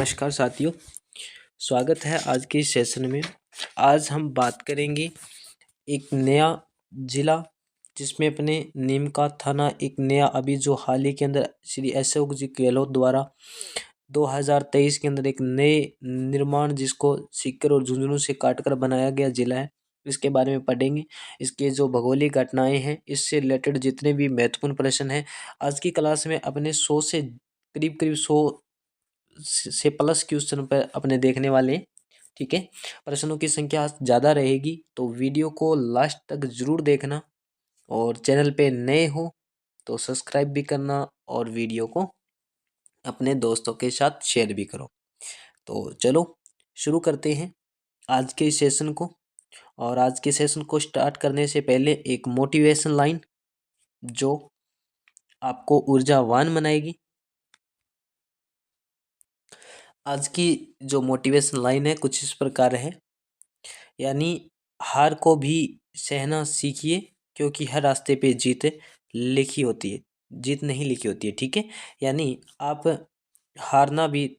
नमस्कार साथियों, स्वागत है आज के इस सेशन में। आज हम बात करेंगे एक नया जिला जिसमें अपने नीम का थाना एक नया अभी जो हाल ही के अंदर श्री अशोक जी गहलोत द्वारा 2023 के अंदर एक नए निर्माण जिसको सीकर और झुंझुनू से काटकर बनाया गया जिला है। इसके बारे में पढ़ेंगे। इसके जो भौगोलिक घटनाएं हैं, इससे रिलेटेड जितने भी महत्वपूर्ण प्रश्न हैं, आज की क्लास में अपने 100 से करीब करीब 100 से प्लस क्वेश्चन पर अपने देखने वाले हैं। ठीक है, प्रश्नों की संख्या ज़्यादा रहेगी तो वीडियो को लास्ट तक ज़रूर देखना, और चैनल पे नए हो तो सब्सक्राइब भी करना और वीडियो को अपने दोस्तों के साथ शेयर भी करो। तो चलो शुरू करते हैं आज के इस सेशन को। और आज के सेशन को स्टार्ट करने से पहले एक मोटिवेशन लाइन जो आपको ऊर्जावान बनाएगी। आज की जो मोटिवेशन लाइन है कुछ इस प्रकार है, यानी हार को भी सहना सीखिए क्योंकि हर रास्ते पे जीत लिखी होती है, जीत नहीं लिखी होती है। ठीक है, यानी आप हारना भी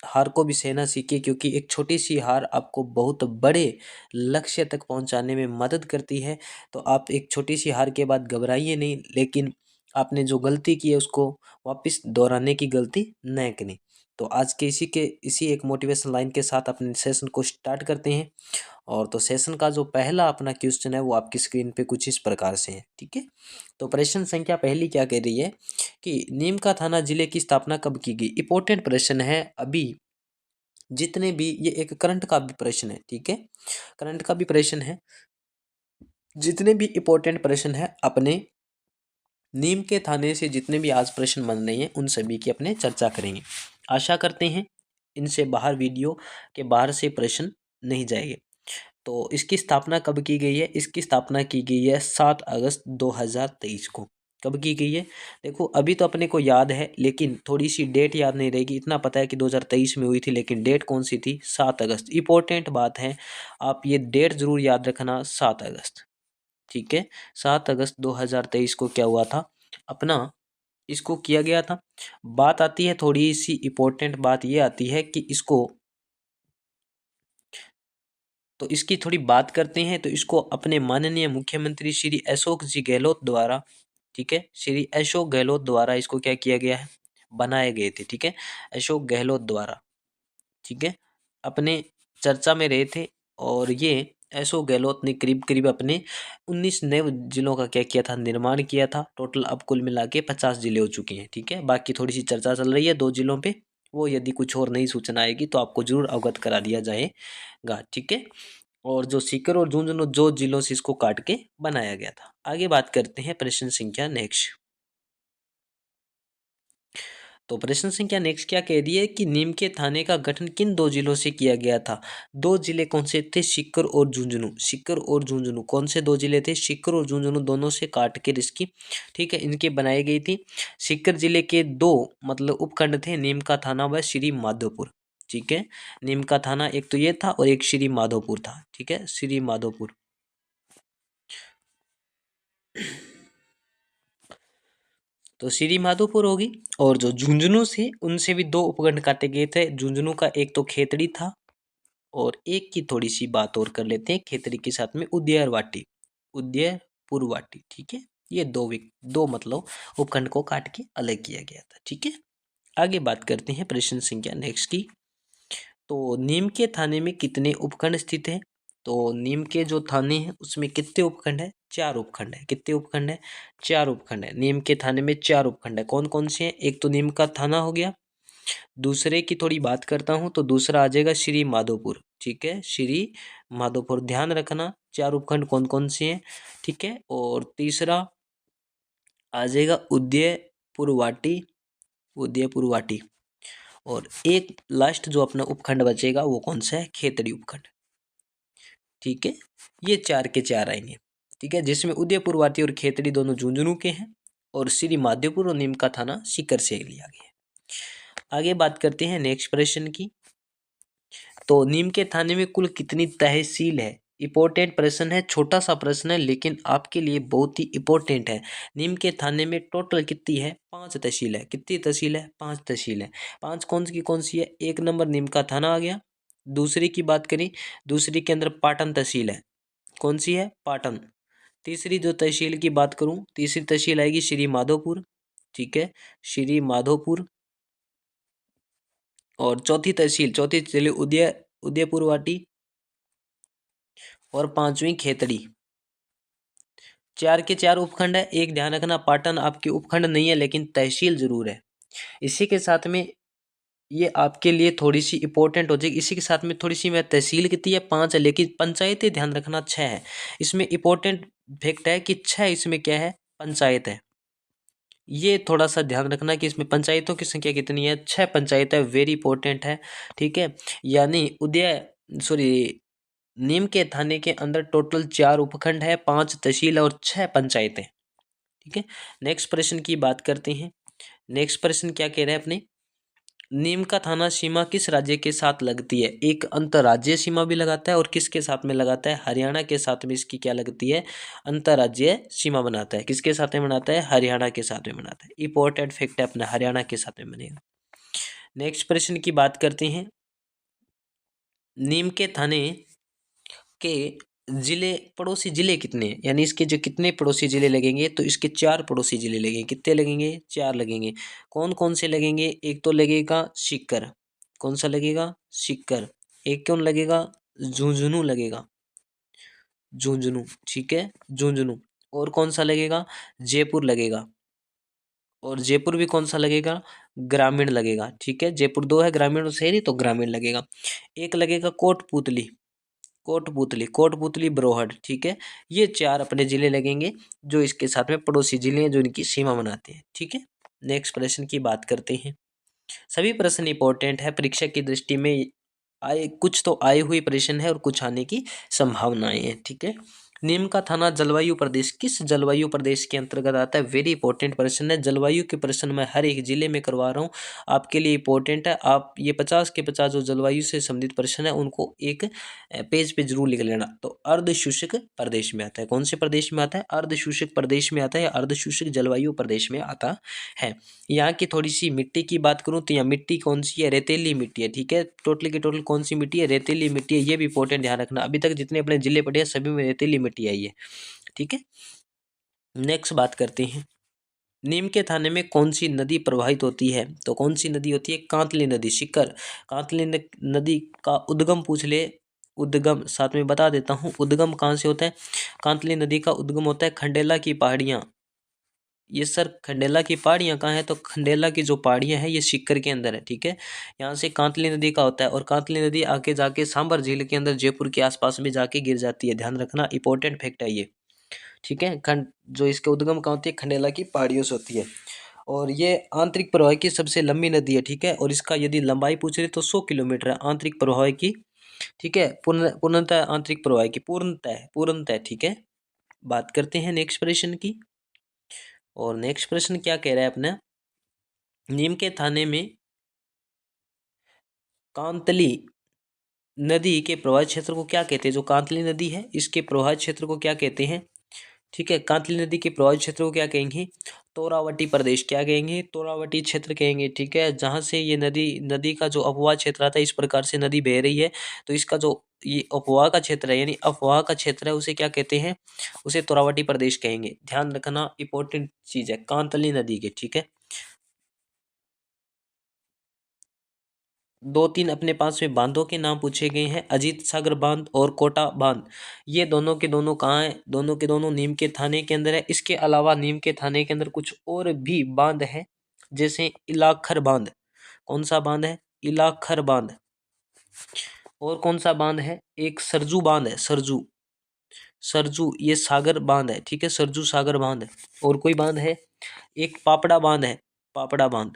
हार को भी सहना सीखिए क्योंकि एक छोटी सी हार आपको बहुत बड़े लक्ष्य तक पहुंचाने में मदद करती है। तो आप एक छोटी सी हार के बाद घबराइए नहीं, लेकिन आपने जो गलती की है उसको वापस दोहराने की गलती न करें। तो आज के इसी एक मोटिवेशन लाइन के साथ अपने सेशन को स्टार्ट करते हैं। और तो सेशन का जो पहला अपना क्वेश्चन है वो आपकी स्क्रीन पे कुछ इस प्रकार से है। ठीक है, तो प्रश्न संख्या पहली क्या कह रही है कि नीम का थाना जिले की स्थापना कब की गई। इंपॉर्टेंट प्रश्न है। अभी जितने भी ये एक करंट का भी प्रश्न है, ठीक है, करंट का भी प्रश्न है। जितने भी इंपॉर्टेंट प्रश्न है अपने नीम के थाने से जितने भी आज प्रश्न बन रहे हैं उन सभी की अपने चर्चा करेंगे। आशा करते हैं इनसे बाहर वीडियो के बाहर से प्रश्न नहीं जाएंगे। तो इसकी स्थापना कब की गई है। इसकी स्थापना की गई है 7 अगस्त 2023 को। कब की गई है देखो, अभी तो अपने को याद है लेकिन थोड़ी सी डेट याद नहीं रहेगी। इतना पता है कि 2023 में हुई थी, लेकिन डेट कौन सी थी, 7 अगस्त। इंपॉर्टेंट बात है, आप ये डेट जरूर याद रखना, 7 अगस्त। ठीक है, 7 अगस्त 2023 को क्या हुआ था अपना, इसको किया गया था। बात आती है थोड़ी सी इंपॉर्टेंट बात ये आती है कि इसको, तो इसकी थोड़ी बात करते हैं। तो इसको अपने माननीय मुख्यमंत्री श्री अशोक जी गहलोत द्वारा, ठीक है, श्री अशोक गहलोत द्वारा इसको क्या किया गया है, बनाए गए थे। ठीक है, अशोक गहलोत द्वारा, ठीक है, अपने चर्चा में रहे थे। और ये अशोक गहलोत ने करीब करीब अपने 19 नए जिलों का क्या किया था, निर्माण किया था। टोटल अब कुल मिला के 50 जिले हो चुके हैं। ठीक है, बाकी थोड़ी सी चर्चा चल रही है 2 जिलों पे, वो यदि कुछ और नई सूचना आएगी तो आपको जरूर अवगत करा दिया जाएगा। ठीक है, और जो सीकर और झुंझुनू जो जिलों से इसको काट के बनाया गया था। आगे बात करते हैं प्रश्न संख्या नेक्स्ट। तो प्रश्न संख्या नेक्स्ट क्या कह रही है कि नीम के थाने का गठन किन 2 जिलों से किया गया था। 2 जिले कौन से थे, सीकर और झुंझुनू। सीकर और झुंझुनू कौन से 2 जिले थे, सीकर और झुंझुनू दोनों से काट के इसकी, ठीक है, इनके बनाई गई थी। सीकर जिले के 2 मतलब उपखंड थे, नीम का थाना व श्री माधोपुर। ठीक है, नीम का थाना एक तो ये था और एक श्री माधोपुर था। ठीक है, श्री माधोपुर। तो श्री माधोपुर होगी। और जो झुंझुनू से, उनसे भी 2 उपखंड काटे गए थे। झुंझुनू का एक तो खेतड़ी था, और एक की थोड़ी सी बात और कर लेते हैं, खेतड़ी के साथ में उदयरवाटी, उदयपुर वाटी। ठीक है, ये 2 मतलब उपखंड को काट के अलग किया गया था। ठीक है, आगे बात करते हैं प्रश्न संख्या नेक्स्ट की। तो नीम के थाने में कितने उपखंड स्थित हैं। तो नीम के जो थाने हैं उसमें कितने उपखंड है, 4 उपखंड है। कितने उपखंड है, 4 उपखंड है। नीम के थाने में 4 उपखंड है। कौन कौन से हैं, एक तो नीम का थाना हो गया। दूसरे की थोड़ी बात करता हूं तो दूसरा आ जाएगा श्री माधोपुर। ठीक है, श्री माधोपुर, ध्यान रखना 4 उपखंड कौन कौन से हैं। ठीक है, और तीसरा आ जाएगा उदयपुर वाटी, उदयपुर वाटी। और एक लास्ट जो अपना उपखंड बचेगा वो कौन सा है, खेतड़ी उपखंड। ठीक है, ये 4 के 4 आएंगे। ठीक है, जिसमें उदयपुर वाटी और खेतड़ी दोनों झुंझुनू के हैं, और श्री माधोपुर और नीम का थाना सीकर से लिया गया है। आगे बात करते हैं नेक्स्ट प्रश्न की। तो नीम के थाने में कुल कितनी तहसील है। इम्पोर्टेंट प्रश्न है, छोटा सा प्रश्न है लेकिन आपके लिए बहुत ही इम्पोर्टेंट है। नीम के थाने में टोटल कितनी है? 5 तहसील है। कितनी तहसील है? 5 तहसील है। 5 कौन सी है? एक नंबर नीम का थाना आ गया। दूसरी की बात करें, दूसरी के अंदर पाटन तहसील है। कौन सी है? पाटन। तीसरी जो तहसील की बात करूं, तीसरी तहसील आएगी श्री माधोपुर। ठीक है, श्री माधोपुर। और चौथी तहसील उदयपुर वाटी। और पांचवी खेतड़ी। 4 के 4 उपखंड है। एक ध्यान रखना, पाटन आपके उपखंड नहीं है लेकिन तहसील जरूर है। इसी के साथ में ये आपके लिए थोड़ी सी इंपॉर्टेंट हो जाएगी। इसी के साथ में थोड़ी सी, मैं तहसील कितनी है? 5 है, लेकिन पंचायतें ध्यान रखना 6 है। इसमें इंपॉर्टेंट फैक्ट है कि 6 इसमें क्या है? पंचायत है। ये थोड़ा सा ध्यान रखना कि इसमें पंचायतों की संख्या कितनी है? 6 पंचायत है। वेरी इंपॉर्टेंट है। ठीक है, यानी नीम के थाने के अंदर टोटल 4 उपखंड है, 5 तहसील और 6 पंचायतें। ठीक है, नेक्स्ट प्रश्न की बात करते हैं। नेक्स्ट प्रश्न क्या कह रहे हैं अपने? नीम का थाना सीमा किस राज्य के साथ लगती है? एक अंतर्राज्यीय सीमा भी लगाता है और किसके साथ में लगाता है? हरियाणा के साथ में इसकी क्या लगती है? अंतर्राज्यीय सीमा बनाता है। किसके साथ में बनाता है? हरियाणा के साथ में बनाता है। इंपॉर्टेंट फैक्ट है अपना, हरियाणा के साथ में बनेगा। नेक्स्ट प्रश्न की बात करते हैं। नीम के थाने के जिले, पड़ोसी जिले कितने हैं? यानी इसके जो कितने पड़ोसी जिले लगेंगे? तो इसके 4 पड़ोसी जिले लगेंगे। कितने लगेंगे? 4 लगेंगे। कौन कौन से लगेंगे? एक तो लगेगा सीकर। कौन सा लगेगा? सीकर। एक कौन लगेगा? झुंझुनू लगेगा। झुंझुनू। ठीक है, झुंझुनू। और कौन सा लगेगा? जयपुर लगेगा। और जयपुर भी कौन सा लगेगा? ग्रामीण लगेगा। ठीक है, जयपुर 2 है, ग्रामीण और शहरी, तो ग्रामीण लगेगा। एक लगेगा कोटपुतली। कोटपुतली बरोहट। ठीक है, ये 4 अपने जिले लगेंगे जो इसके साथ में पड़ोसी जिले हैं, जो इनकी सीमा बनाते हैं। ठीक है, नेक्स्ट प्रश्न की बात करते हैं। सभी प्रश्न इंपॉर्टेंट है परीक्षा की दृष्टि में। आए कुछ तो आए हुए प्रश्न है और कुछ आने की संभावनाएं हैं। ठीक है, नीम का थाना जलवायु प्रदेश किस जलवायु प्रदेश के अंतर्गत आता है? वेरी इंपॉर्टेंट प्रश्न है। जलवायु के प्रश्न मैं हर एक जिले में करवा रहा हूँ, आपके लिए इंपॉर्टेंट है। आप ये 50 के 50 जो जलवायु से संबंधित प्रश्न है उनको एक पेज पे जरूर लिख लेना। तो अर्ध शुष्क प्रदेश में आता है। कौन से प्रदेश में आता है? अर्ध शुष्क प्रदेश में आता है, अर्ध शुष्क जलवायु प्रदेश में आता है। यहाँ की थोड़ी सी मिट्टी की बात करूँ तो यहाँ मिट्टी कौन सी है? रेतीली मिट्टी है। ठीक है, टोटल की टोटल कौन सी मिट्टी है? रेतीली मिट्टी है। ये भी इंपॉर्टेंट ध्यान रखना। अभी तक जितने अपने जिले पढ़े हैं सभी में रेतीली मिट्टी आई है। ठीक है, नेक्स्ट बात करते हैं। नीम के थाने में कौन सी नदी प्रवाहित होती है? तो कौन सी नदी होती है? कांतली नदी। शिकर कांतली नदी का उद्गम पूछ ले, उद्गम साथ में बता देता हूँ। उद्गम कहाँ से होता है? कांतली नदी का उद्गम होता है खंडेला की पहाड़ियाँ। ये सर खंडेला की पहाड़ियाँ कहाँ है? तो खंडेला की जो पहाड़ियाँ हैं ये सीकर के अंदर है। ठीक है, यहाँ से कांतली नदी का होता है और कांतली नदी आके जाके सांबर झील के अंदर जयपुर के आसपास में जाके गिर जाती है। ध्यान रखना, इंपॉर्टेंट फैक्ट है ये। ठीक है, खंड जो इसके उद्गम कहाँ होती है? खंडेला की पहाड़ियों से होती है। और ये आंतरिक प्रवाह की सबसे लंबी नदी है। ठीक है, और इसका यदि लंबाई पूछ रहे तो 100 किलोमीटर है आंतरिक प्रवाह की। ठीक है, पूर्णतः आंतरिक प्रवाह की पूर्णतः। ठीक है, बात करते हैं नेक्स्ट प्रश्न की। और नेक्स्ट प्रश्न क्या कह रहा है अपना? नीम के थाने में कांतली नदी के प्रवाह क्षेत्र को क्या कहते हैं? जो कांतली नदी है इसके प्रवाह क्षेत्र को क्या कहते हैं? ठीक है, कांतली नदी के प्रवाह क्षेत्र को क्या कहेंगे? तोरावटी प्रदेश। क्या कहेंगे? तोरावटी क्षेत्र कहेंगे। ठीक है, जहाँ से ये नदी का जो अपवाह क्षेत्र आता है, इस प्रकार से नदी बह रही है तो इसका जो ये अपवाह का क्षेत्र है, यानी अफवाह का क्षेत्र है, उसे क्या कहते हैं? उसे तोरावटी प्रदेश कहेंगे। ध्यान रखना, इंपॉर्टेंट चीज है कांतली नदी के। ठीक है, 2-3 अपने पास में बांधों के नाम पूछे गए हैं, अजीत सागर बांध और कोटा बांध। ये दोनों के दोनों कहाँ हैं? दोनों के दोनों नीम के थाने के अंदर है। इसके अलावा नीम के थाने के अंदर कुछ और भी बांध है, जैसे इलाखर बांध। कौन सा बांध है? इलाखर बांध। और कौन सा बांध है? एक सरजू बांध है। सरजू सरजू ये सागर बांध है। ठीक है, सरजू सागर बांध है। और कोई बांध है? एक पापड़ा बांध है। पापड़ा बांध।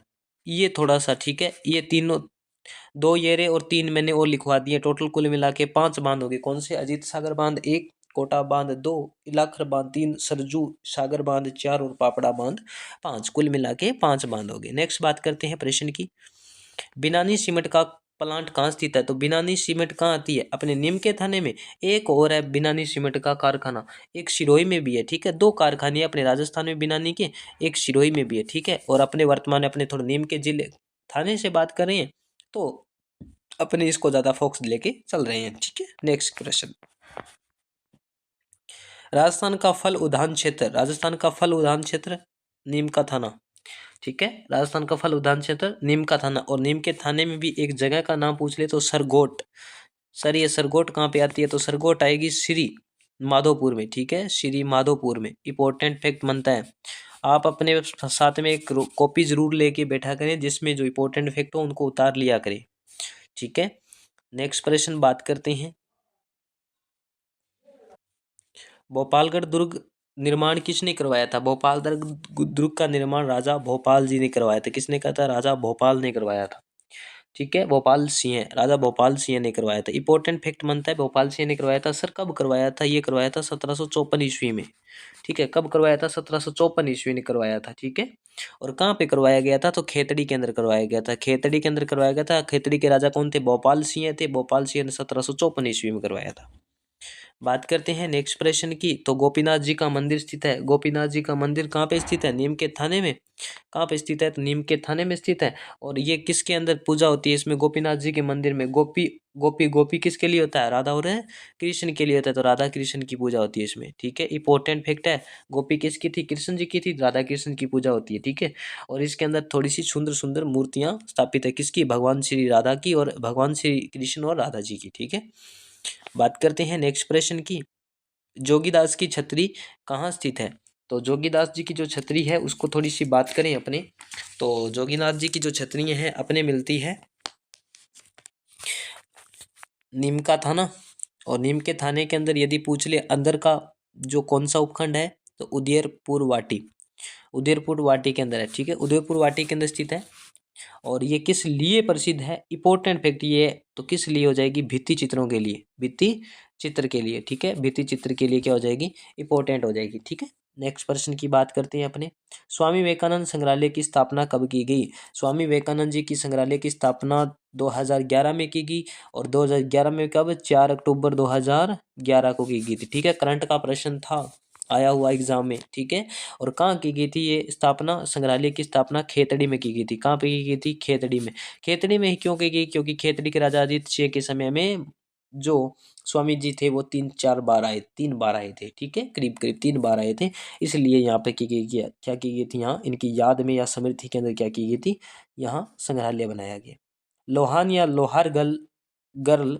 ये थोड़ा सा, ठीक है, ये तीनों, 2 येरे और 3 मैंने और लिखवा दिए। टोटल कुल मिला के 5 बांध हो गए। कौन से? अजीत सागर बांध 1, कोटा बांध 2, इलाखर बांध 3, सरजू सागर बांध 4 और पापड़ा बांध 5। कुल मिला के 5 बांध हो गए। नेक्स्ट बात करते हैं प्रश्न की। बिनानी सीमेंट का प्लांट कहाँ स्थित है, तो बिनानी सीमेंट कहाँ आती है, अपने नीम के थाने में। एक और है बिनानी सीमेंट का कारखाना, एक सिरोही में भी है, ठीक है। दो कारखाने हैं अपने राजस्थान में बिनानी के, एक सिरोही में भी है, ठीक है। और अपने वर्तमान अपने थोड़े नीम के जिले थाने से बात कर रहे हैं तो अपने इसको ज्यादा फोकस लेके चल रहे हैं, ठीक है। नेक्स्ट क्वेश्चन, राजस्थान का फल उद्यान क्षेत्र, राजस्थान का फल उद्यान क्षेत्र नीम का थाना, ठीक है। राजस्थान का फल उद्यान क्षेत्र नीम का थाना, और नीम के थाने में भी एक जगह का नाम पूछ ले तो सरगोट। सर ये सरगोट कहाँ पे आती है, तो सरगोट आएगी श्री माधोपुर में, ठीक है, श्री माधोपुर में। इंपॉर्टेंट फैक्ट बनता है, आप अपने साथ में एक कॉपी जरूर लेके बैठा करें जिसमें जो इंपॉर्टेंट फैक्ट हो उनको उतार लिया करें, ठीक है। नेक्स्ट प्रश्न बात करते हैं, भोपालगढ़ दुर्ग निर्माण किसने करवाया था, भोपाल दुर्ग का निर्माण राजा भोपाल जी ने करवाया था। किसने कहा था, राजा भोपाल ने करवाया था, ठीक है। भोपाल सिंह, राजा भोपाल सिंह ने करवाया था। इंपॉर्टेंट फैक्ट बनता है, भोपाल सिंह ने करवाया था। सर कब करवाया था, ये करवाया था 1754 ईस्वी में, ठीक है। कब करवाया था, 1754 ईस्वी ने करवाया था, ठीक है। और कहाँ पे करवाया गया था, तो खेतड़ी के अंदर करवाया गया था, खेतड़ी के अंदर करवाया गया था। खेतड़ी के राजा कौन थे, भोपाल सिंह थे। भोपाल सिंह ने 1754 ईस्वी में करवाया था। बात करते हैं नेक्स्ट प्रश्न की, तो गोपीनाथ जी का मंदिर स्थित है, गोपीनाथ जी का मंदिर कहाँ पे स्थित है, नीम के थाने में। कहाँ पे स्थित है, तो नीम के थाने में स्थित है। और ये किसके अंदर पूजा होती है, इसमें गोपीनाथ जी के मंदिर में गोपी गोपी गोपी किसके लिए होता है, राधा और कृष्ण के लिए होता है, तो राधा कृष्ण की पूजा होती है इसमें, ठीक है। इंपॉर्टेंट फैक्ट है, गोपी किसकी थी, कृष्ण जी की थी, राधा कृष्ण की पूजा होती है, ठीक है। और इसके अंदर थोड़ी सी सुंदर सुंदर मूर्तियां स्थापित है, किसकी, भगवान श्री राधा की और भगवान श्री कृष्ण और राधा जी की, ठीक है। बात करते हैं नेक्स्ट प्रश्न की, जोगीदास की छतरी कहाँ स्थित है, तो जोगीदास जी की जो छतरी है उसको थोड़ी सी बात करें अपने, तो जोगीनाथ जी की जो छतरियाँ हैं अपने मिलती है नीम का थाना। और नीम के थाने के अंदर यदि पूछ ले अंदर का जो कौन सा उपखंड है, तो उदयपुर वाटी, उदयपुर वाटी के अंदर है, ठीक है। उदयपुर वाटी के अंदर स्थित है। और ये किस लिए प्रसिद्ध है, इंपॉर्टेंट फैक्ट ये, तो किस लिए हो जाएगी, भित्ति चित्रों के लिए, भित्ति चित्र के लिए, ठीक है। भित्ति चित्र के लिए क्या हो जाएगी, इंपॉर्टेंट हो जाएगी, ठीक है। नेक्स्ट प्रश्न की बात करते हैं अपने, स्वामी विवेकानंद संग्रहालय की स्थापना कब की गई, स्वामी विवेकानंद जी की संग्रहालय की स्थापना 2011 में की गई। और 2011 में कब, 4 अक्टूबर 2011 को की गई थी, ठीक है। करंट का प्रश्न था, आया हुआ एग्जाम में, ठीक है। और कहाँ की गई थी ये स्थापना, संग्रहालय की स्थापना खेतड़ी में की गई थी। कहाँ पे की गई थी, खेतड़ी में। खेतड़ी में ही क्यों की गई, क्योंकि खेतड़ी के राजा अजीत सिंह के समय में जो स्वामी जी थे वो 3 बार आए थे, ठीक है। करीब करीब 3 बार आए थे, इसलिए यहाँ पे की गई, क्या की गई थी, यहाँ इनकी याद में या स्मृति के अंदर क्या की गई थी, यहाँ संग्रहालय बनाया गया। लोहान या लोहार गर्ल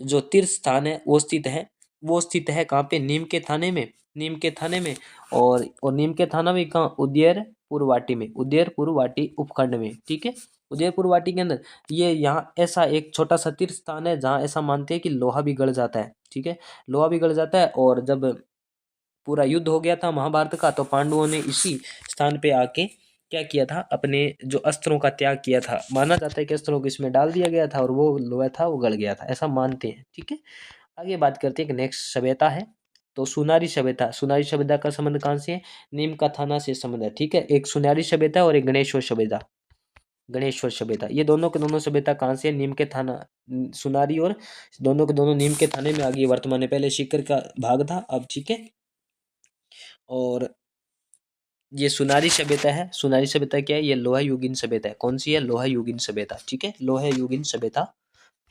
जो तीर्थ स्थान है वो स्थित है कहाँ पे, नीम के थाने में, नीम के थाने में। और नीम के थाना में कहाँ, उदयपुर वाटी में, उदयपुर वाटी उपखंड में, ठीक है। उदयपुर वाटी के अंदर ये यहाँ ऐसा एक छोटा सा तीर्थ स्थान है जहाँ ऐसा मानते हैं कि लोहा भी गल जाता है, ठीक है। लोहा भी गल जाता है। और जब पूरा युद्ध हो गया था महाभारत का, तो पांडवों ने इसी स्थान पे आके क्या किया था, अपने जो अस्त्रों का त्याग किया था। माना जाता है कि अस्त्रों को इसमें डाल दिया गया था और वो लोहा था वो गल गया था, ऐसा मानते हैं, ठीक है। आगे बात करते हैं कि नेक्स्ट सभ्यता है, तो सुनारी सभ्यता, सुनारी सभ्यता का संबंध कहाँ से है, नीम का थाना से संबंध है, ठीक है। एक सुनारी सभ्यता और एक गणेश्वर सभ्यता, गणेश्वर सभ्यता, ये दोनों के दोनों सभ्यता कहाँ से है, नीम के थाना, सुनारी, और दोनों के दोनों नीम के थाने में आ गई वर्तमान में, पहले सीकर का भाग था अब, ठीक है। और ये सुनारी सभ्यता है, सुनारी सभ्यता क्या है, ये लोहा युगीन सभ्यता है। कौन सी है, लोहा युगीन सभ्यता, ठीक है, लोहा युगीन सभ्यता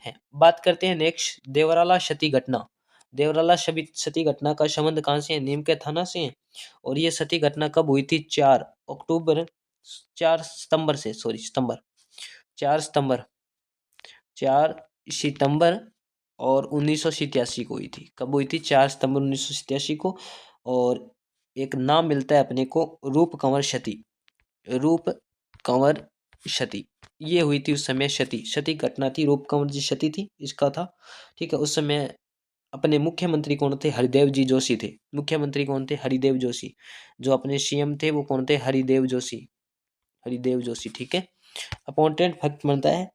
है। बात करते हैं नेक्स्ट, देवराला सती घटना, देवराला सती घटना का संबंध कहाँ से है, नीम के थाना से है। और ये सती घटना कब हुई थी, 4 अक्टूबर, 4 सितंबर से, सॉरी सितंबर, 4 सितंबर, 4 सितंबर और 1987 को हुई थी। कब हुई थी, 4 सितंबर 1987 को। और एक नाम मिलता है अपने को, रूप कंवर सती, रूप कंवर सती, ये हुई थी उस समय, सती सती घटना थी, रूप कंवर जी सती थी इसका था, ठीक है। उस समय अपने मुख्यमंत्री कौन थे, हरिदेव जी जोशी थे, मुख्यमंत्री कौन थे, हरिदेव जोशी। जो अपने सीएम थे वो कौन थे, हरिदेव जोशी, हरिदेव जोशी, ठीक है। अपॉइंटेड फैक्ट बनता है।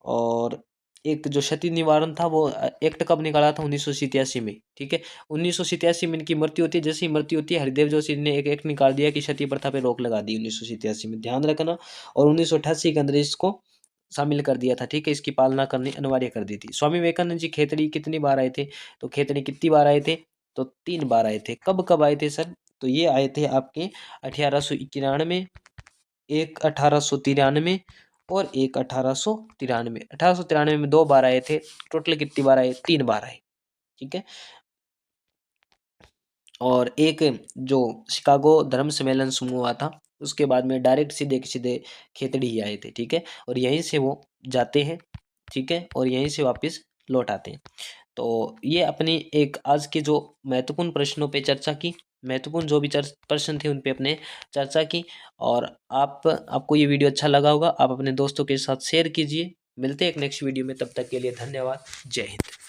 और एक जो सती निवारण था वो एक्ट कब निकाला था, 1987 में, ठीक है। 1987 में इनकी मृत्यु होती है, जैसे ही मृत्यु होती है हरिदेव जोशी ने एक एक्ट निकाल दिया कि सती प्रथा पे रोक लगा दी 1987 में, ध्यान रखना। और 1988 के अंदर इसको शामिल कर दिया था, ठीक है, इसकी पालना करनी अनिवार्य कर दी थी। स्वामी विवेकानंद जी खेतड़ी कितनी बार आए थे, तो खेतड़ी कितनी बार आए थे, तो 3 बार आए थे। कब कब आए थे सर, तो ये आए थे आपके 1891, एक 1893 और एक 1893। 1893 में 2 बार आए थे, टोटल कितनी बार आए, 3 बार आए, ठीक है। और एक जो शिकागो धर्म सम्मेलन समूह हुआ था, उसके बाद में डायरेक्ट सीधे के सीधे खेतड़ी ही आए थे, ठीक है, और यहीं से वो जाते हैं, ठीक है, और यहीं से वापस लौट आते हैं। तो ये अपनी एक आज के जो महत्वपूर्ण प्रश्नों पे चर्चा की, महत्वपूर्ण जो भी प्रश्न थे उन पे अपने चर्चा की। और आपको ये वीडियो अच्छा लगा होगा, आप अपने दोस्तों के साथ शेयर कीजिए। मिलते हैं एक नेक्स्ट वीडियो में, तब तक के लिए धन्यवाद। जय हिंद।